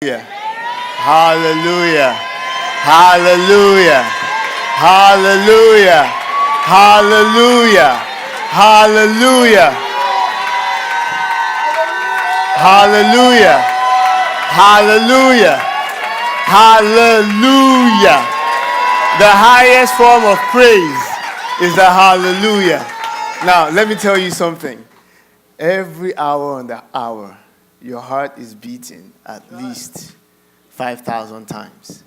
Hallelujah. Hallelujah. Hallelujah. Hallelujah. Hallelujah. Hallelujah. Hallelujah. Hallelujah. The highest form of praise is the hallelujah. Now, let me tell you something. Every hour on the hour, your heart is beating at least 5,000 times.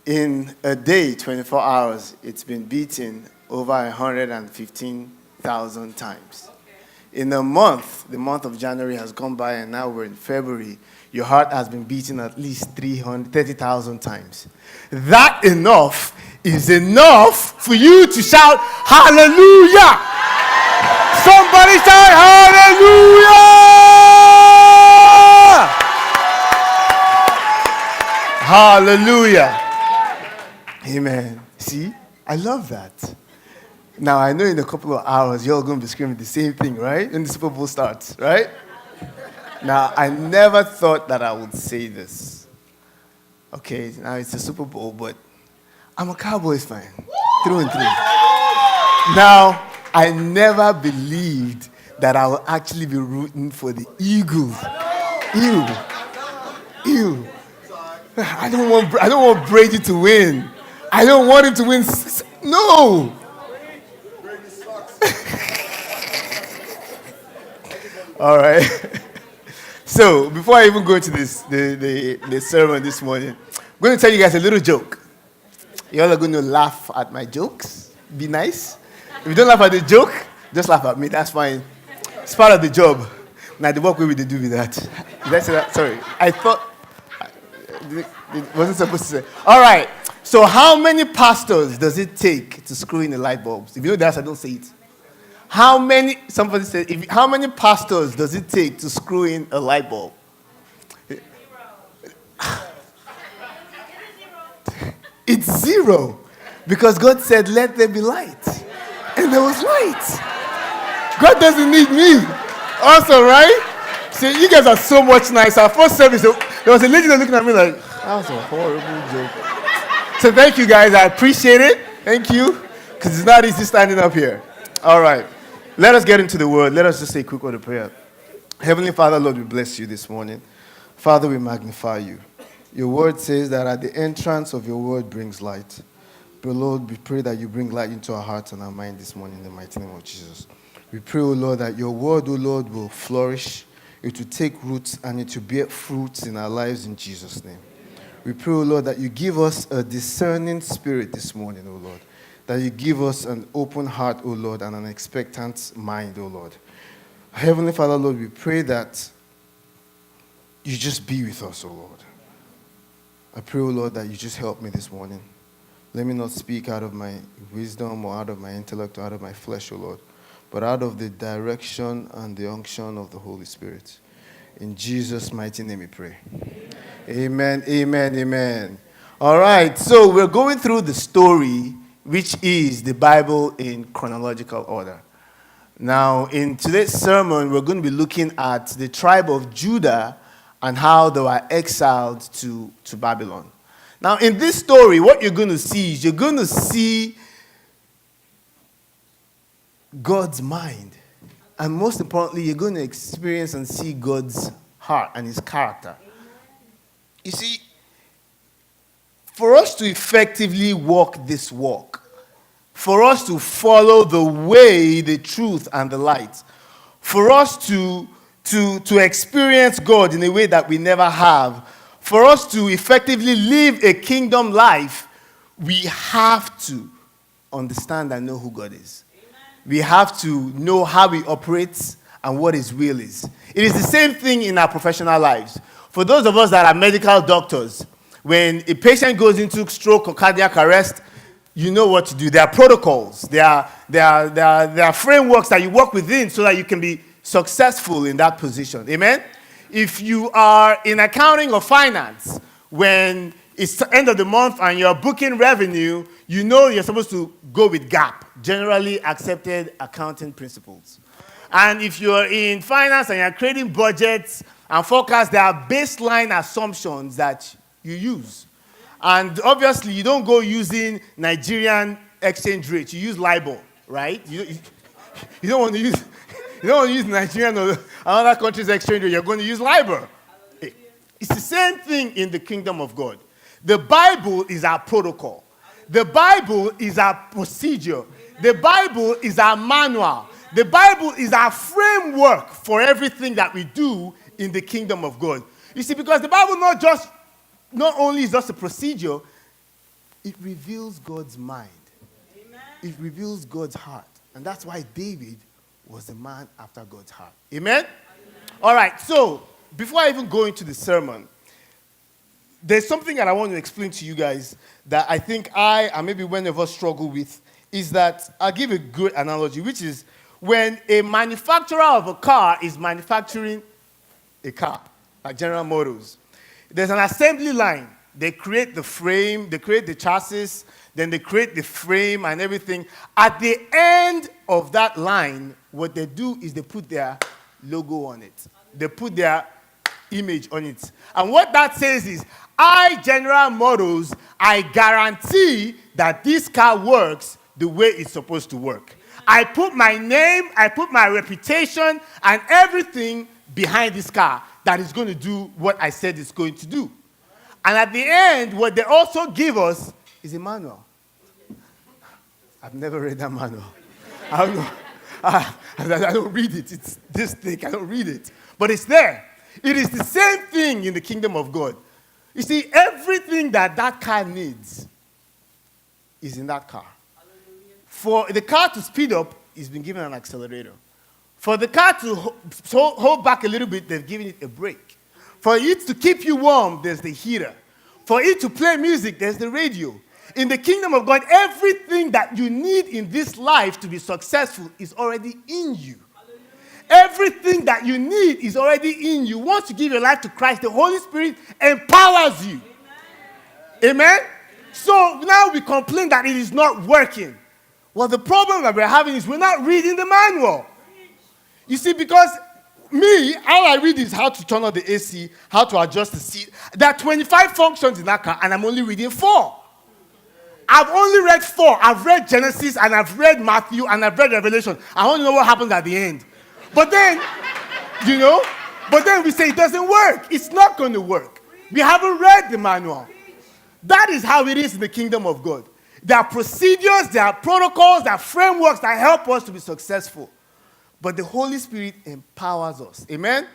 In a day, 24 hours, it's been beating over 115,000 times. In a month, the month of January has gone by and now we're in February, your heart has been beating at least 330,000 times. That enough is enough for you to shout, hallelujah! Somebody shout, hallelujah! Hallelujah. Amen. See, I love that. Now, I know in a couple of hours, you're all going to be screaming the same thing, right? When the Super Bowl starts, right? Now, I never thought that I would say this. Okay, now it's a Super Bowl, but I'm a Cowboys fan, through and through. Now, I never believed that I would actually be rooting for the Eagles. Ew. I don't want Brady to win. I don't want him to win. No. All right. So, before I even go into this, the sermon this morning, I'm going to tell you guys a little joke. You all are going to laugh at my jokes. Be nice. If you don't laugh at the joke, just laugh at me. That's fine. It's part of the job. Now, the work we will do with that. Did I say that? Sorry. I thought... It wasn't supposed to say. All right. So, how many pastors does it take to screw in the light bulbs? If you know the answer, don't say it. Somebody said, how many pastors does it take to screw in a light bulb? It's zero. Because God said, let there be light. And there was light. God doesn't need me. Also, right? See, you guys are so much nicer. First service, there was a lady looking at me like, that was a horrible joke. So thank you guys. I appreciate it. Thank you. Because it's not easy standing up here. All right. Let us get into the word. Let us just say a quick word of prayer. Heavenly Father, Lord, we bless you this morning. Father, we magnify you. Your word says that at the entrance of your word brings light. But Lord, we pray that you bring light into our hearts and our mind this morning in the mighty name of Jesus. We pray, O Lord, that your word, O Lord, will flourish. It will take roots and it will bear fruits in our lives in Jesus' name. We pray, O Lord, that you give us a discerning spirit this morning, O Lord. That you give us an open heart, O Lord, and an expectant mind, O Lord. Heavenly Father, Lord, we pray that you just be with us, O Lord. I pray, O Lord, that you just help me this morning. Let me not speak out of my wisdom or out of my intellect or out of my flesh, O Lord, but out of the direction and the unction of the Holy Spirit. In Jesus' mighty name we pray. Amen, amen, amen. All right, so we're going through the story, which is the Bible in chronological order. Now, in today's sermon, we're going to be looking at the tribe of Judah and how they were exiled to Babylon. Now, in this story, what you're going to see is you're going to see God's mind. And most importantly, you're going to experience and see God's heart and his character. You see, for us to effectively walk this walk, for us to follow the way, the truth, and the light, for us to experience God in a way that we never have, for us to effectively live a kingdom life, we have to understand and know who God is. We have to know how he operates and what his will is. It is the same thing in our professional lives. For those of us that are medical doctors, when a patient goes into stroke or cardiac arrest, you know what to do. There are protocols. There are frameworks that you work within so that you can be successful in that position. Amen? If you are in accounting or finance, when it's the end of the month and you're booking revenue, you know you're supposed to go with GAAP, generally accepted accounting principles. And if you're in finance and you're creating budgets And forecasts, there are baseline assumptions that you use. And obviously, you don't go using Nigerian exchange rate. You use LIBOR, right? You don't want to use Nigerian or another country's exchange rate. You're going to use LIBOR. It's the same thing in the kingdom of God. The Bible is our protocol. The Bible is our procedure. The Bible is our manual. The Bible is our framework for everything that we do in the kingdom of God. You see, because the Bible not only is just a procedure, it reveals God's mind. Amen. It reveals God's heart. And that's why David was a man after God's heart. Amen? Amen? All right, so before I even go into the sermon, there's something that I want to explain to you guys that I think and maybe one of us struggle with, is that I'll give a good analogy, which is when a manufacturer of a car is manufacturing a car, like General Motors, there's an assembly line. They create the frame, they create the chassis, then they create the frame and everything. At the end of that line, what they do is they put their logo on it. They put their image on it. And what that says is, General Motors, I guarantee that this car works the way it's supposed to work. I put my name, I put my reputation, and everything behind this car that is going to do what I said it's going to do. And at the end, what they also give us is a manual. I've never read that manual. I don't know. I don't read it. It's this thick. I don't read it. But it's there. It is the same thing in the kingdom of God. You see, everything that car needs is in that car. For the car to speed up, it's been given an accelerator. For the car to hold back a little bit, they've given it a brake. For it to keep you warm, there's the heater. For it to play music, there's the radio. In the kingdom of God, everything that you need in this life to be successful is already in you. Everything that you need is already in you. Once you give your life to Christ, the Holy Spirit empowers you. Amen? So now we complain that it is not working. Well, the problem that we're having is we're not reading the manual. You see, because all I read is how to turn on the AC, how to adjust the seat. There are 25 functions in that car, and I'm only reading 4. I've only read 4. I've read Genesis, and I've read Matthew, and I've read Revelation. I want to know what happens at the end. But then, we say it doesn't work. It's not going to work. We haven't read the manual. That is how it is in the kingdom of God. There are procedures, there are protocols, there are frameworks that help us to be successful. But the Holy Spirit empowers us. Amen?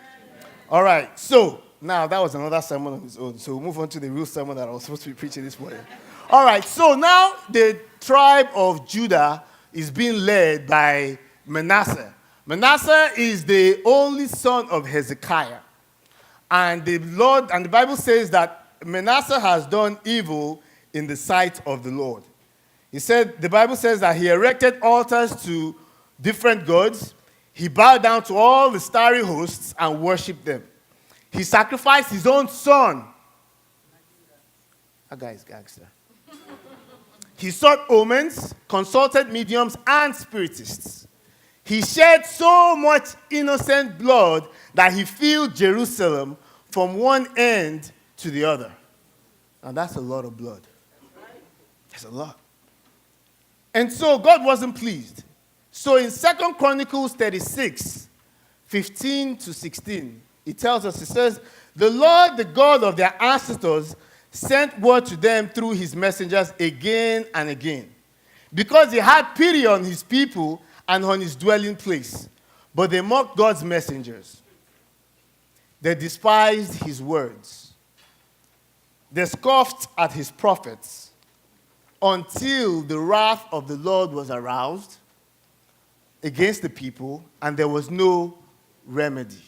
All right. So, now that was another sermon on its own. So, we'll move on to the real sermon that I was supposed to be preaching this morning. All right. So, now the tribe of Judah is being led by Manasseh. Manasseh is the only son of Hezekiah. And the Bible says that Manasseh has done evil in the sight of the Lord. The Bible says that he erected altars to different gods. He bowed down to all the starry hosts and worshipped them. He sacrificed his own son. That guy is gangster. He sought omens, consulted mediums and spiritists. He shed so much innocent blood that he filled Jerusalem from one end to the other. And that's a lot of blood. That's a lot. And so God wasn't pleased. So in 2 Chronicles 36, 15 to 16, it says, the Lord, the God of their ancestors, sent word to them through his messengers again and again, because he had pity on his people and on his dwelling place. But they mocked God's messengers. They despised his words. They scoffed at his prophets until the wrath of the Lord was aroused against the people, and there was no remedy.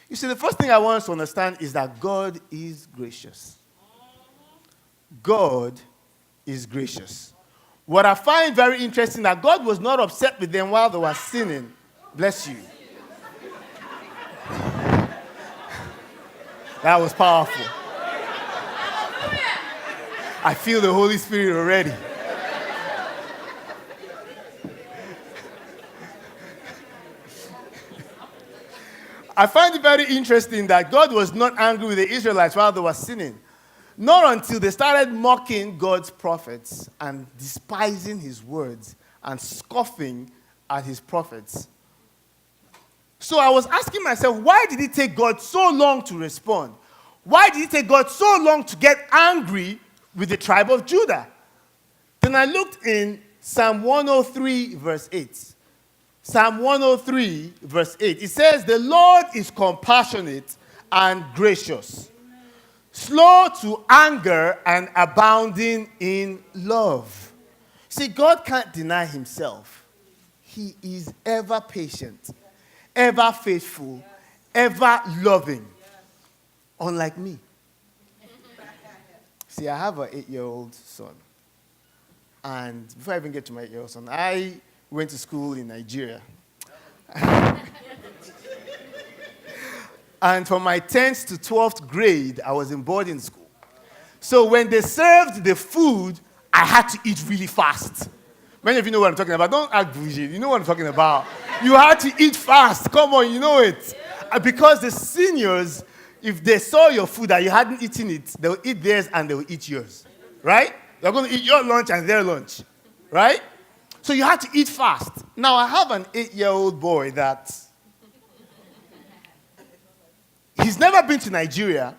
You see, the first thing I want us to understand is that God is gracious. God is gracious. What I find very interesting, that God was not upset with them while they were sinning. Bless you. That was powerful. I feel the Holy Spirit already. I find it very interesting that God was not angry with the Israelites while they were sinning. Not until they started mocking God's prophets and despising his words and scoffing at his prophets. So I was asking myself, why did it take God so long to respond? Why did it take God so long to get angry with the tribe of Judah? Then I looked in Psalm 103, verse 8. Psalm 103, verse 8. It says, the Lord is compassionate and gracious, slow to anger and abounding in love. See, God can't deny himself. He is ever patient, ever faithful, ever loving. Unlike me. See, I have an 8-year-old son. And before I even get to my 8-year-old son, I went to school in Nigeria. And from my 10th to 12th grade, I was in boarding school. So when they served the food, I had to eat really fast. Many of you know what I'm talking about. Don't act bougie. You know what I'm talking about. You had to eat fast. Come on, you know it. Because the seniors, if they saw your food that you hadn't eaten it, they will eat theirs and they will eat yours. Right? They're going to eat your lunch and their lunch. Right? So you had to eat fast. Now, I have an 8-year-old boy that he's never been to Nigeria.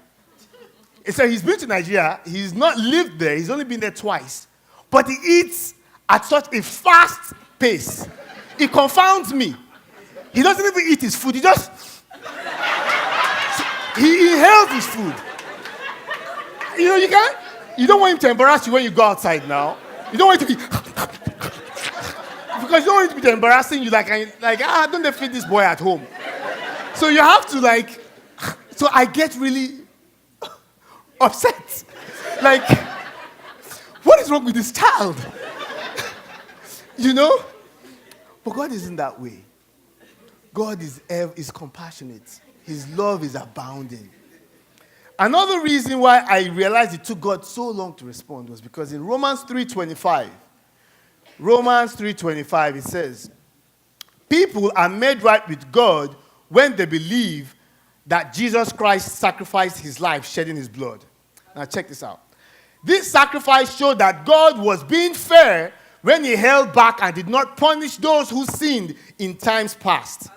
So he's been to Nigeria. He's not lived there. He's only been there twice. But he eats at such a fast pace. It confounds me. He doesn't even eat his food. He inhales his food. You know, you don't want him to embarrass you when you go outside now. You don't want it to be... because you don't want it to be embarrassing you don't they feed this boy at home? So you have to so I get really upset. What is wrong with this child? You know? But God isn't that way. God is compassionate. His love is abounding. Another reason why I realized it took God so long to respond was because in Romans 3:25, it says, people are made right with God when they believe that Jesus Christ sacrificed his life, shedding his blood. Now check this out. This sacrifice showed that God was being fair when he held back and did not punish those who sinned in times past.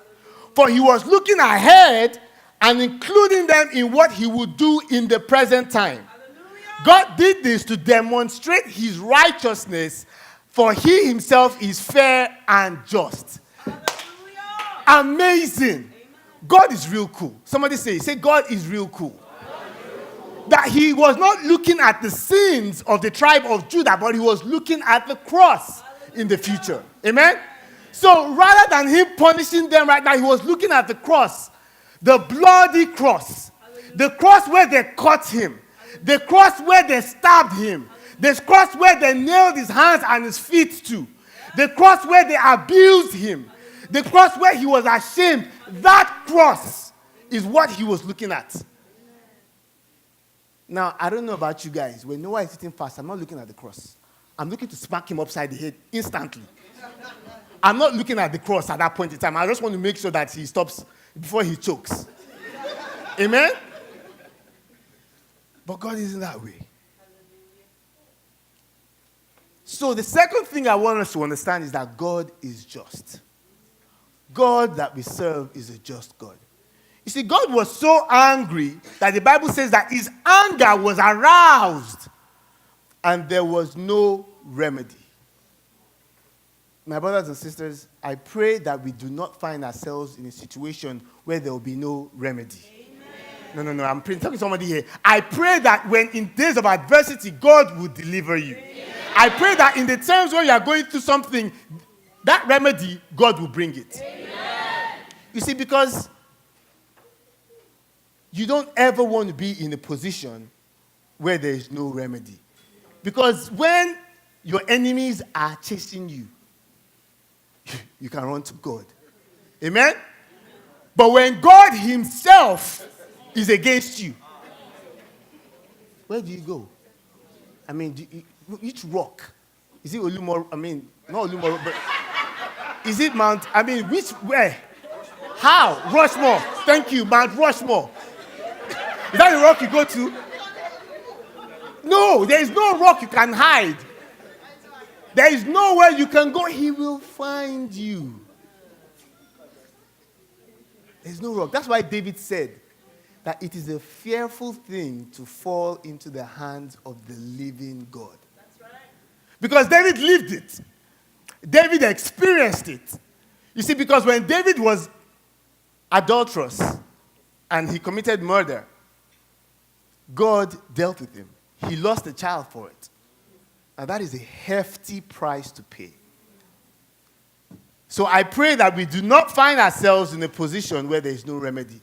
For he was looking ahead and including them in what he would do in the present time. Hallelujah. God did this to demonstrate his righteousness, for he himself is fair and just. Hallelujah. Amazing. Amen. God is real cool. Somebody say God is real cool. That he was not looking at the sins of the tribe of Judah, but he was looking at the cross in the future. Amen? So rather than him punishing them right now, he was looking at the cross. The bloody cross. The cross where they cut him. The cross where they stabbed him. The cross where they nailed his hands and his feet to. The cross where they abused him. The cross where he was ashamed. That cross is what he was looking at. Now, I don't know about you guys. When Noah is sitting fast, I'm not looking at the cross. I'm looking to smack him upside the head instantly. I'm not looking at the cross at that point in time. I just want to make sure that he stops before he chokes. Amen? But God isn't that way. So the second thing I want us to understand is that God is just. God that we serve is a just God. You see, God was so angry that the Bible says that his anger was aroused and there was no remedy. My brothers and sisters, I pray that we do not find ourselves in a situation where there will be no remedy. Amen. No. I'm talking to somebody here. I pray that when in days of adversity, God will deliver you. Amen. I pray that in the times when you are going through something, that remedy, God will bring it. Amen. You see, because you don't ever want to be in a position where there is no remedy. Because when your enemies are chasing you, you can run to God. Amen? But when God himself is against you, where do you go? I mean, which rock? Is it Olumoro? I mean, not Olumoro, but is it Mount? I mean, where? How? Rushmore. Thank you, Mount Rushmore. Is that the rock you go to? No, there is no rock you can hide. There is nowhere you can go. He will find you. There's no rock. That's why David said that it is a fearful thing to fall into the hands of the living God. That's right. Because David lived it. David experienced it. You see, because when David was adulterous and he committed murder, God dealt with him. He lost a child for it. And that is a hefty price to pay. So I pray that we do not find ourselves in a position where there is no remedy.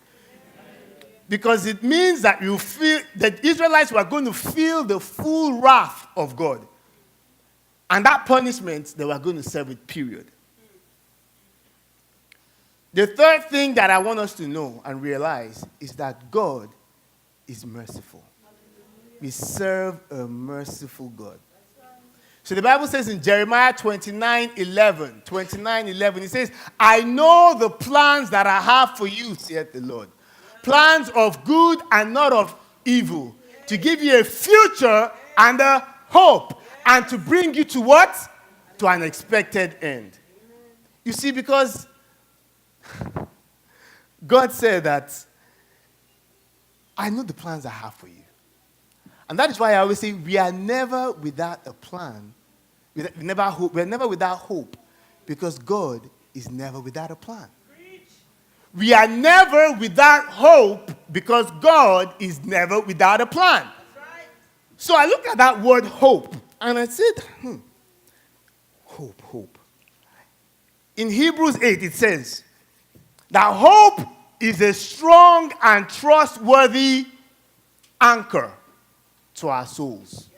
Because it means that you feel that Israelites were going to feel the full wrath of God. And that punishment they were going to serve it, period. The third thing that I want us to know and realize is that God is merciful. We serve a merciful God. So the Bible says in Jeremiah 29:11, it says, I know the plans that I have for you, saith the Lord. Plans of good and not of evil. To give you a future and a hope. And to bring you to what? To an expected end. You see, because God said that, I know the plans I have for you. And that is why I always say we are never without a plan. We're never without hope, because God is never without a plan. We are never without hope because God is never without a plan. So I looked at that word hope and I said, hope. In Hebrews 8 it says that hope is a strong and trustworthy anchor to our souls.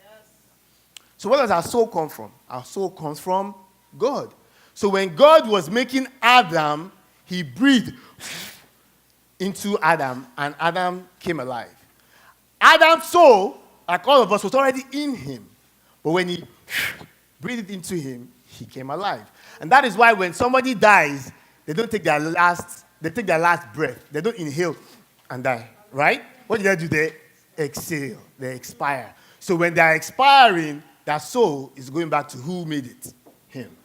So where does our soul come from? Our soul comes from God. So when God was making Adam, he breathed into Adam, and Adam came alive. Adam's soul, like all of us, was already in him. But when he breathed into him, he came alive. And that is why when somebody dies, they take their last breath. They don't inhale and die, right? What do they do? They exhale. They expire. So when they're expiring, that soul is going back to who made it? Him.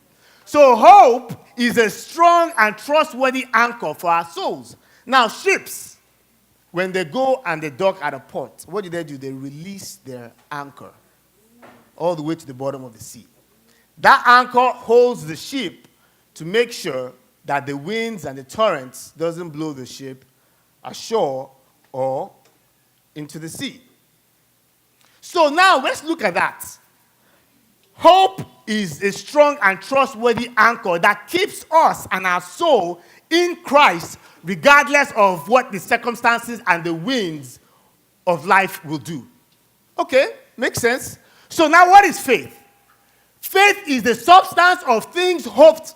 So hope is a strong and trustworthy anchor for our souls. Now, ships, when they go and they dock at a port, what do? They release their anchor all the way to the bottom of the sea. That anchor holds the ship to make sure that the winds and the torrents doesn't blow the ship ashore or into the sea. So now let's look at that. Hope is a strong and trustworthy anchor that keeps us and our soul in Christ regardless of what the circumstances and the winds of life will do. Okay, makes sense. So now what is faith? Faith is the substance of things hoped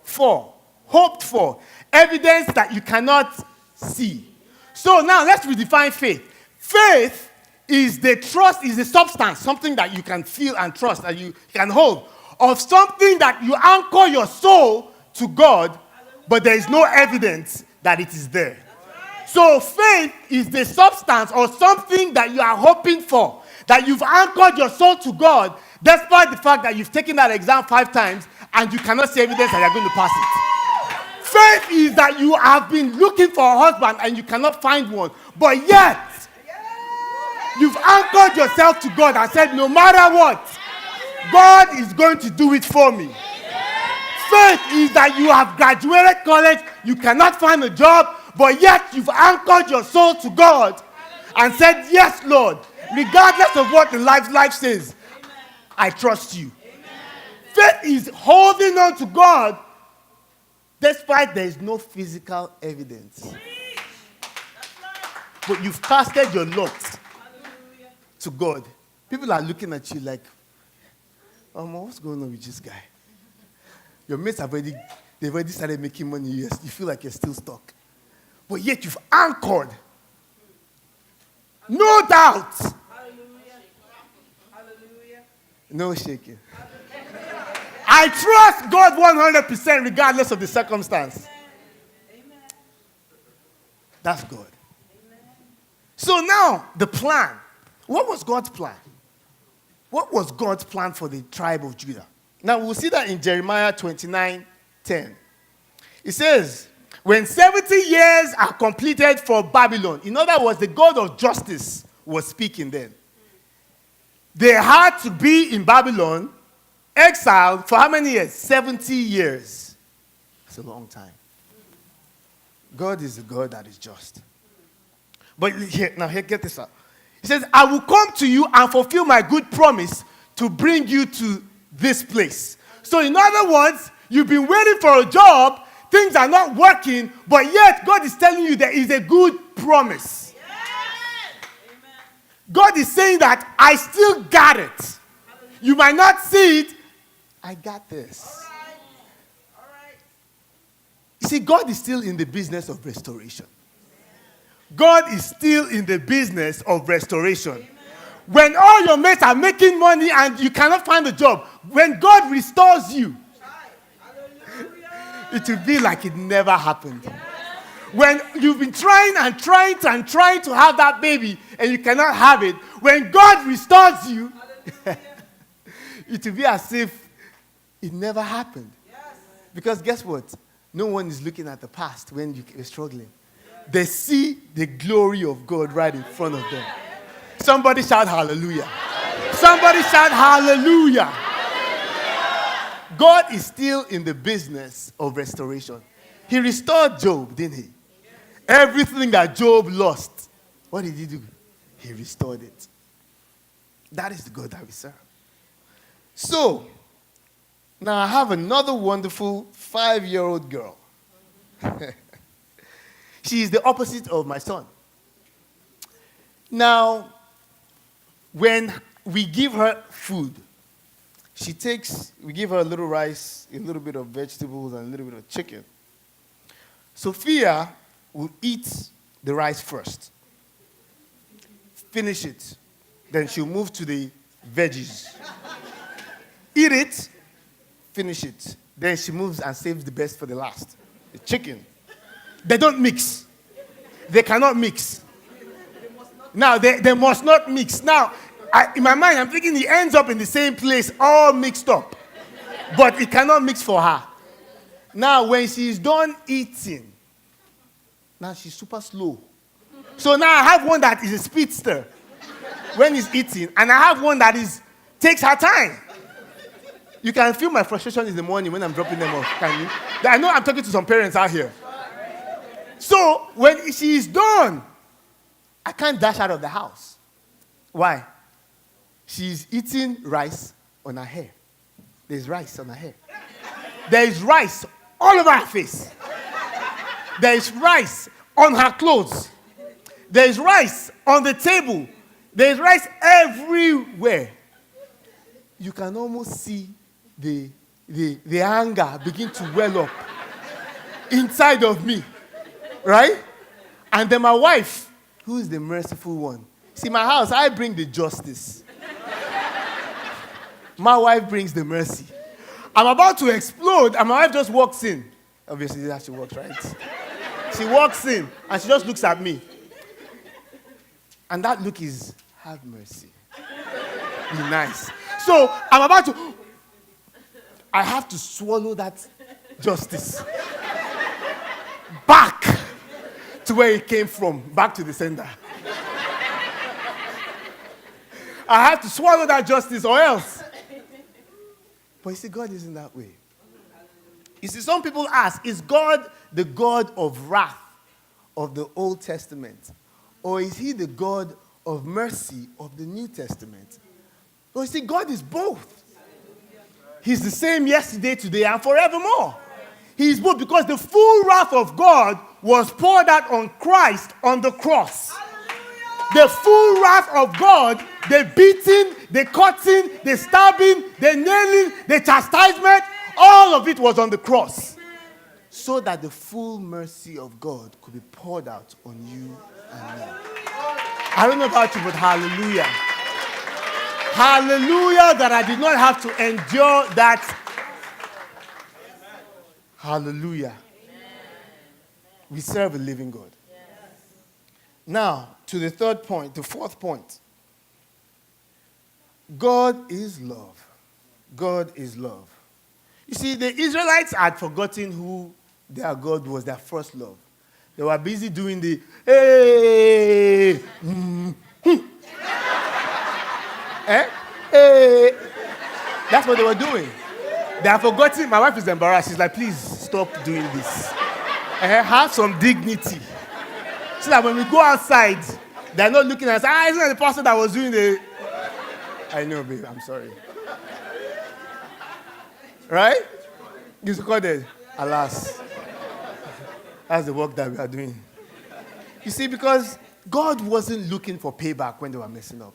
for. Hoped for. Evidence that you cannot see. So now let's redefine faith. Faith is the substance, something that you can feel and trust, that you can hold, of something that you anchor your soul to God, but there is no evidence that it is there. So faith is the substance or something that you are hoping for, that you've anchored your soul to God, despite the fact that you've taken that exam 5 times and you cannot see evidence that you're going to pass it. Faith is that you have been looking for a husband and you cannot find one, but yet you've anchored yourself to God and said, no matter what, God is going to do it for me. Faith is that you have graduated college, you cannot find a job, but yet you've anchored your soul to God and said, yes, Lord, regardless of what the life says, I trust you. Faith is holding on to God despite there is no physical evidence. But you've casted your lot to God. People are looking at you like, what's going on with this guy? Your mates they've already started making money. You feel like you're still stuck. But yet you've anchored. No doubt. Hallelujah. No shaking. I trust God 100% regardless of the circumstance. That's God. So now, the plan. What was God's plan? What was God's plan for the tribe of Judah? Now, we'll see that in Jeremiah 29:10. It says, when 70 years are completed for Babylon, in other words, the God of justice was speaking then. They had to be in Babylon, exiled for how many years? 70 years. That's a long time. God is a God that is just. But here, get this out. He says, I will come to you and fulfill my good promise to bring you to this place. So in other words, you've been waiting for a job, things are not working, but yet God is telling you there is a good promise. Yes. God is saying that I still got it. You might not see it. I got this. All right. You see, God is still in the business of restoration. God is still in the business of restoration. Amen. When all your mates are making money and you cannot find a job, when God restores you, it will be like it never happened. Yes. When you've been trying to have that baby and you cannot have it, when God restores you, it will be as if it never happened. Yes. Because guess what? No one is looking at the past when you're struggling. They see the glory of God right in front of them. Somebody shout hallelujah. Somebody shout hallelujah. God is still in the business of restoration. He restored Job, didn't he? Everything that Job lost, what did he do? He restored it. That is the God that we serve. So, now I have another wonderful 5-year-old girl. She is the opposite of my son. Now, when we give her food, we give her a little rice, a little bit of vegetables, and a little bit of chicken. Sophia will eat the rice first, finish it, then she'll move to the veggies. Eat it, finish it, then she moves and saves the best for the last, the chicken. They don't mix. They cannot mix. Now, they must not mix. Now, in my mind, I'm thinking he ends up in the same place, all mixed up. But it cannot mix for her. Now, when she's done eating, now she's super slow. So now I have one that is a speedster when he's eating, and I have one that takes her time. You can feel my frustration in the morning when I'm dropping them off, can you? I know I'm talking to some parents out here. So, when she's done, I can't dash out of the house. Why? She's eating rice on her hair. There's rice on her hair. There is rice all over her face. There is rice on her clothes. There is rice on the table. There is rice everywhere. You can almost see the anger begin to well up inside of me. Right? And then my wife, who is the merciful one. See, my house, I bring the justice. My wife brings the mercy. I'm about to explode, and my wife just walks in. Obviously, that's how she walks, right? She walks in, and she just looks at me. And that look is, have mercy. Be nice. So, I'm about to... I have to swallow that justice. Back to where it came from, back to the sender. I have to swallow that justice or else. But you see, God isn't that way. You see, some people ask, is God the God of wrath of the Old Testament? Or is he the God of mercy of the New Testament? But you see, God is both. He's the same yesterday, today, and forevermore. He is both because the full wrath of God was poured out on Christ on the cross. The full wrath of God, the beating, the cutting, the stabbing, the nailing, the chastisement, all of it was on the cross. So that the full mercy of God could be poured out on you and me. I don't know about you, but hallelujah. Hallelujah that I did not have to endure that. Hallelujah. We serve a living God. Now, to the third point, the fourth point. God is love. God is love. You see, the Israelites had forgotten who their God was, their first love. They were busy doing the, hey, hey. That's what they were doing. They have forgotten. My wife is embarrassed. She's like, please stop doing this. Have some dignity. So that when we go outside, they're not looking at us. Isn't that the person that was doing the... I know, babe. I'm sorry. Right? It's recorded. Alas. That's the work that we are doing. You see, because God wasn't looking for payback when they were messing up.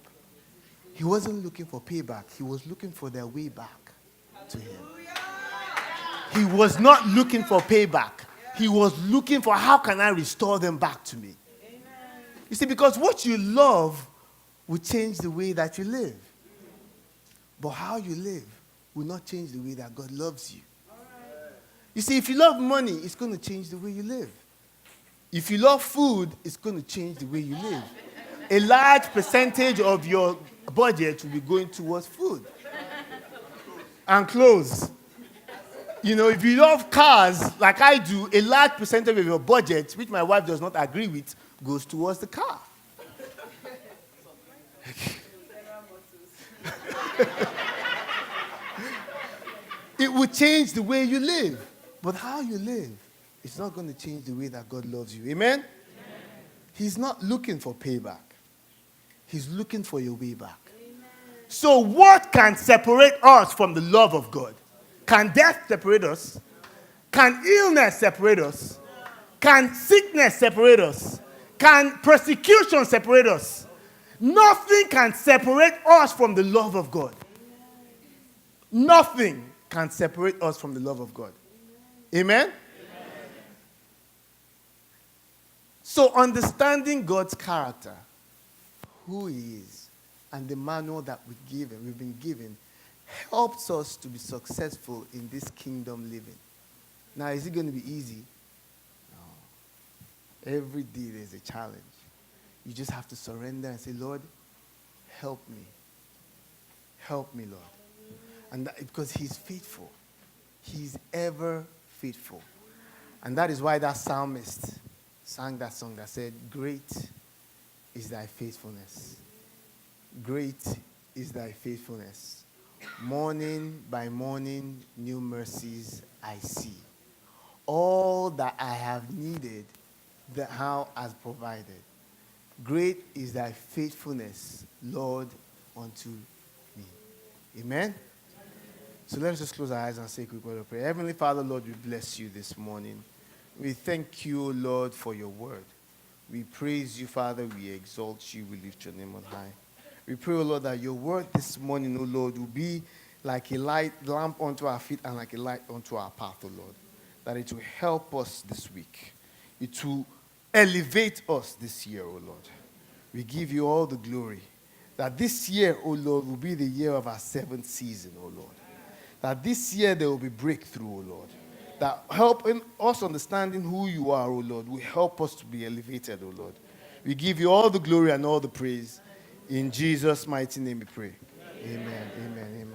He wasn't looking for payback. He was looking for their way back to him. He was not looking for payback. He was looking for how can I restore them back to me. You see, because what you love will change the way that you live. But how you live will not change the way that God loves you. You see, if you love money, it's going to change the way you live. If you love food, it's going to change the way you live. A large percentage of your budget will be going towards food and clothes. You know, if you love cars like I do, a large percentage of your budget, which my wife does not agree with, goes towards the car. It will change the way you live. But how you live, it's not going to change the way that God loves you. Amen? Amen? He's not looking for payback. He's looking for your way back. Amen. So what can separate us from the love of God? Can death separate us? Can illness separate us? Can sickness separate us? Can persecution separate us? Nothing can separate us from the love of God. Nothing can separate us from the love of God. Amen? Amen? So understanding God's character, who he is, and the manual that we've been given, helps us to be successful in this kingdom living. Now, is it going to be easy? No. Every day there's a challenge. You just have to surrender and say, Lord, help me. Help me, Lord. And because he's faithful. He's ever faithful. And that is why that psalmist sang that song that said, great is thy faithfulness. Great is thy faithfulness. Morning by morning, new mercies I see. All that I have needed, thou hast provided. Great is thy faithfulness, Lord, unto me. Amen? So let us just close our eyes and say a quick word of prayer. Heavenly Father, Lord, we bless you this morning. We thank you, Lord, for your word. We praise you, Father. We exalt you. We lift your name on high. We pray, O Lord, that your word this morning, O Lord, will be like a lamp unto our feet and like a light unto our path, O Lord. That it will help us this week. It will elevate us this year, O Lord. We give you all the glory. That this year, O Lord, will be the year of our seventh season, O Lord. That this year there will be breakthrough, O Lord. That helping us understanding who you are, O Lord, will help us to be elevated, O Lord. We give you all the glory and all the praise. In Jesus' mighty name we pray. Amen. Amen. Amen.